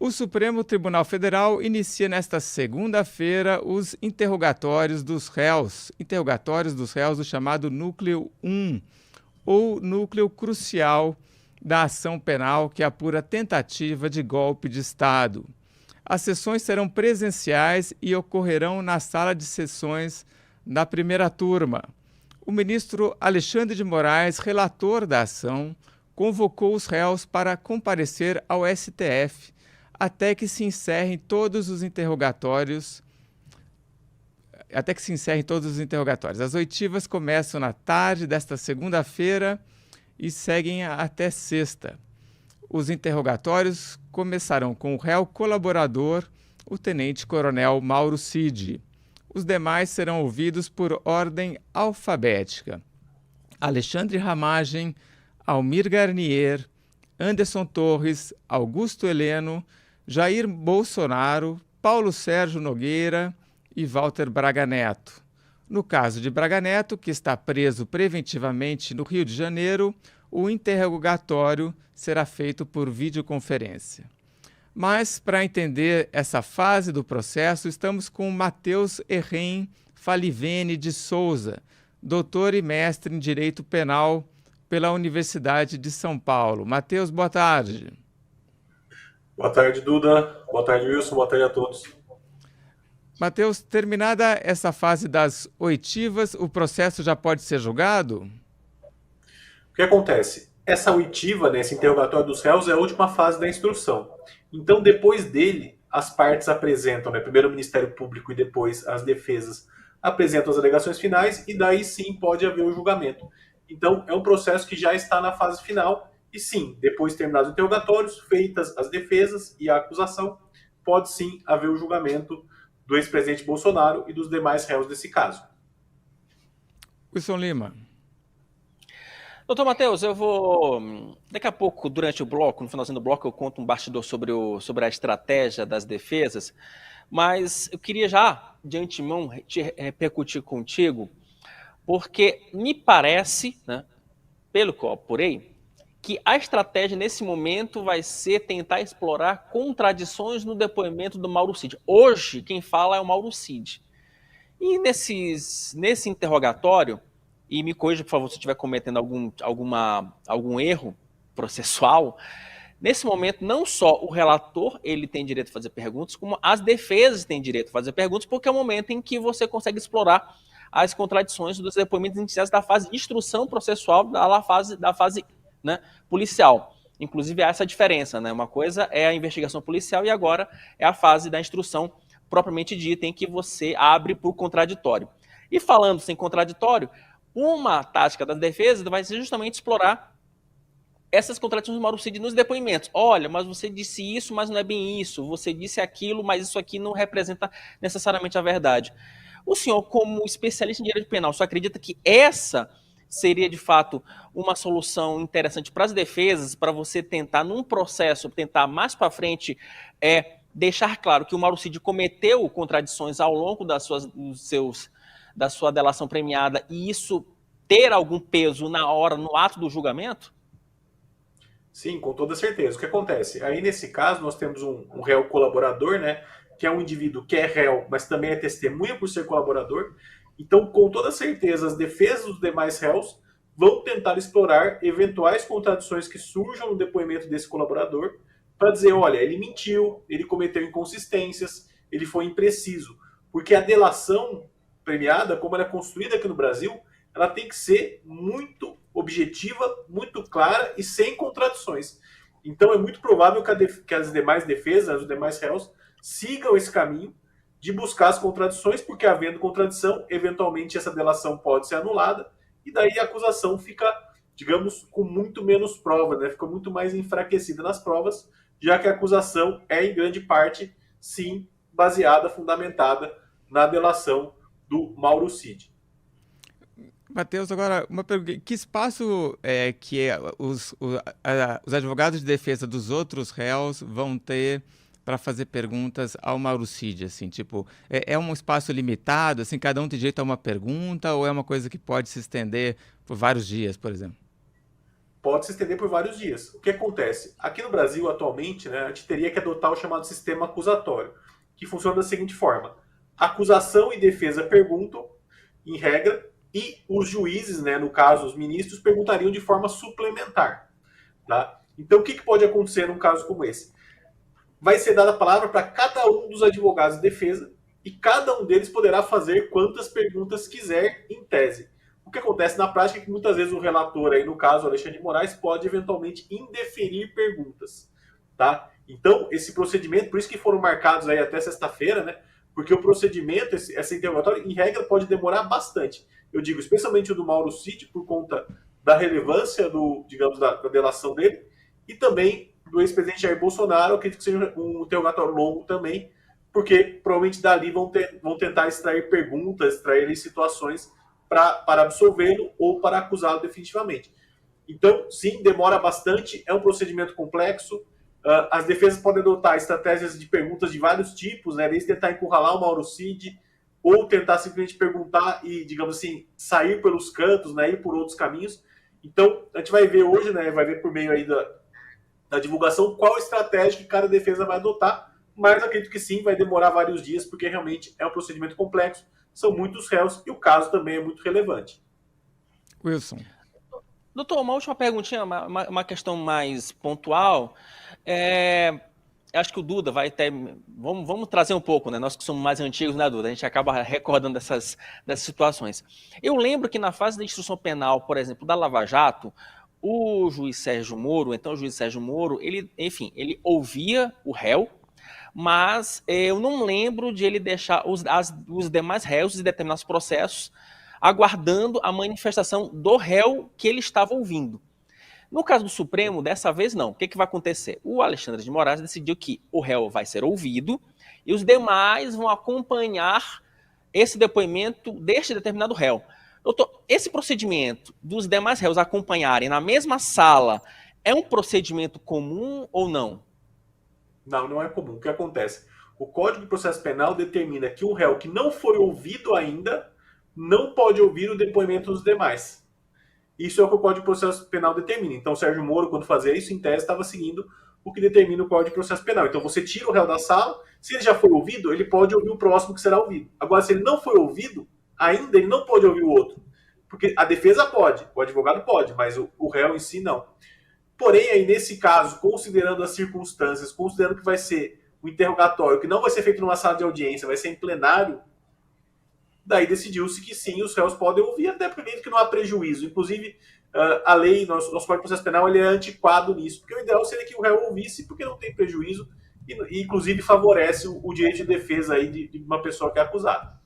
O Supremo Tribunal Federal inicia nesta segunda-feira os interrogatórios dos réus do chamado Núcleo 1, ou núcleo crucial da ação penal que apura tentativa de golpe de Estado. As sessões serão presenciais e ocorrerão na sala de sessões da primeira turma. O ministro Alexandre de Moraes, relator da ação, convocou os réus para comparecer ao STF até que se encerrem todos os interrogatórios. As oitivas começam na tarde desta segunda-feira e seguem até sexta. Os interrogatórios começarão com o réu colaborador, o tenente-coronel Mauro Cid. Os demais serão ouvidos por ordem alfabética: Alexandre Ramagem, Almir Garnier, Anderson Torres, Augusto Heleno, Jair Bolsonaro, Paulo Sérgio Nogueira e Walter Braga Neto. No caso de Braga Neto, que está preso preventivamente no Rio de Janeiro, o interrogatório será feito por videoconferência. Mas, para entender essa fase do processo, estamos com Matheus Herrem Falivene de Souza, doutor e mestre em Direito Penal pela Universidade de São Paulo. Matheus, boa tarde. Boa tarde, Duda. Boa tarde, Wilson. Boa tarde a todos. Matheus, terminada essa fase das oitivas, o processo já pode ser julgado? O que acontece? Essa oitiva, esse interrogatório dos réus, é a última fase da instrução. Então, depois dele, as partes apresentam, primeiro o Ministério Público e depois as defesas apresentam as alegações finais e daí sim pode haver o julgamento. Então, é um processo que já está na fase final e sim, depois de terminados os interrogatórios, feitas as defesas e a acusação, pode sim haver o julgamento do ex-presidente Bolsonaro e dos demais réus desse caso. Wilson Lima. Doutor Matheus, eu vou... Daqui a pouco, durante o bloco, no finalzinho do bloco, eu conto um bastidor sobre a estratégia das defesas, mas eu queria já, de antemão, te repercutir contigo, porque me parece, pelo que eu apurei, que a estratégia nesse momento vai ser tentar explorar contradições no depoimento do Mauro Cid. Hoje, quem fala é o Mauro Cid. E nesse interrogatório, e me corrija, por favor, se eu estiver cometendo algum erro processual, nesse momento, não só o relator ele tem direito a fazer perguntas, como as defesas têm direito a fazer perguntas, porque é o momento em que você consegue explorar as contradições dos depoimentos iniciais da fase de instrução processual da fase policial. Inclusive, há essa diferença, Uma coisa é a investigação policial e agora é a fase da instrução propriamente dita, em que você abre por contraditório. E falando sem contraditório, uma tática das defesas vai ser justamente explorar essas contradições do Mauro Cid nos depoimentos. Olha, mas você disse isso, mas não é bem isso. Você disse aquilo, mas isso aqui não representa necessariamente a verdade. O senhor, como especialista em direito penal, só acredita que essa seria, de fato, uma solução interessante para as defesas, para você tentar, num processo, tentar mais para frente, deixar claro que o Mauro Cid cometeu contradições ao longo da sua delação premiada e isso ter algum peso na hora, no ato do julgamento? Sim, com toda certeza. O que acontece? Aí, nesse caso, nós temos um réu colaborador, que é um indivíduo que é réu, mas também é testemunha por ser colaborador. Então, com toda certeza, as defesas dos demais réus vão tentar explorar eventuais contradições que surjam no depoimento desse colaborador para dizer, olha, ele mentiu, ele cometeu inconsistências, ele foi impreciso. Porque a delação premiada, como ela é construída aqui no Brasil, ela tem que ser muito objetiva, muito clara e sem contradições. Então é muito provável que as demais defesas, os demais réus, sigam esse caminho de buscar as contradições, porque havendo contradição, eventualmente essa delação pode ser anulada, e daí a acusação fica, digamos, com muito menos prova, fica muito mais enfraquecida nas provas, já que a acusação é, em grande parte, sim, baseada, fundamentada na delação do Mauro Cid. Matheus, agora uma pergunta. Que espaço os advogados de defesa dos outros réus vão ter para fazer perguntas ao Mauro Cid? Assim, tipo, é um espaço limitado? Assim, cada um tem direito a uma pergunta? Ou é uma coisa que pode se estender por vários dias, por exemplo? pode se estender por vários dias. O que acontece? Aqui no Brasil, atualmente, né, a gente teria que adotar o chamado sistema acusatório, que funciona da seguinte forma. Acusação e defesa perguntam, em regra, e os juízes, né, no caso, os ministros, perguntariam de forma suplementar. Tá? Então, o que pode acontecer num caso como esse? Vai ser dada a palavra para cada um dos advogados de defesa e cada um deles poderá fazer quantas perguntas quiser em tese. O que acontece na prática é que muitas vezes o relator, aí, no caso, Alexandre de Moraes, pode eventualmente indeferir perguntas. Tá? Então, esse procedimento, por isso que foram marcados aí até sexta-feira, né? Porque o procedimento, essa interrogatória, em regra, pode demorar bastante. Eu digo, especialmente o do Mauro Cid, por conta da relevância digamos, da delação dele, e também do ex-presidente Jair Bolsonaro, eu acredito que seja um interrogatório longo também, porque provavelmente dali vão tentar extrair perguntas, extrair situações para absolvê-lo ou para acusá-lo definitivamente. Então, sim, demora bastante, é um procedimento complexo. As defesas podem adotar estratégias de perguntas de vários tipos, né? Desde tentar encurralar o Mauro Cid, ou tentar simplesmente perguntar e, digamos assim, sair pelos cantos, né? Ir por outros caminhos. Então, a gente vai ver hoje, né? Vai ver por meio aí da divulgação qual estratégia que cada defesa vai adotar, mas acredito que sim, vai demorar vários dias, porque realmente é um procedimento complexo, são muitos réus e o caso também é muito relevante. Wilson. Doutor, uma última perguntinha, uma questão mais pontual. Acho que o Duda vai até... Vamos trazer um pouco, né? Nós que somos mais antigos, né, Duda? A gente acaba recordando dessas situações. Eu lembro que na fase da instrução penal, por exemplo, da Lava Jato, o juiz Sérgio Moro, então o juiz Sérgio Moro, ele ouvia o réu, mas eu não lembro de ele deixar os demais réus de determinados processos aguardando a manifestação do réu que ele estava ouvindo. No caso do Supremo, dessa vez não. O que vai acontecer? O Alexandre de Moraes decidiu que o réu vai ser ouvido e os demais vão acompanhar esse depoimento deste determinado réu. Doutor, esse procedimento dos demais réus acompanharem na mesma sala é um procedimento comum ou não? Não, não é comum. O que acontece? O Código de Processo Penal determina que o réu que não foi ouvido ainda não pode ouvir o depoimento dos demais. Isso é o que o Código de Processo Penal determina. Então, o Sérgio Moro, quando fazia isso, em tese, estava seguindo o que determina o Código de Processo Penal. Então, você tira o réu da sala, se ele já foi ouvido, ele pode ouvir o próximo que será ouvido. Agora, se ele não foi ouvido, ainda ele não pode ouvir o outro. Porque a defesa pode, o advogado pode, mas o réu em si não. Porém, aí, nesse caso, considerando as circunstâncias, considerando que vai ser um interrogatório que não vai ser feito numa sala de audiência, vai ser em plenário, daí decidiu-se que sim, os réus podem ouvir, até porque mesmo que não há prejuízo. Inclusive, a lei, nosso Código de Processo Penal, ele é antiquado nisso, porque o ideal seria que o réu ouvisse, porque não tem prejuízo, e inclusive favorece o direito de defesa aí de uma pessoa que é acusada.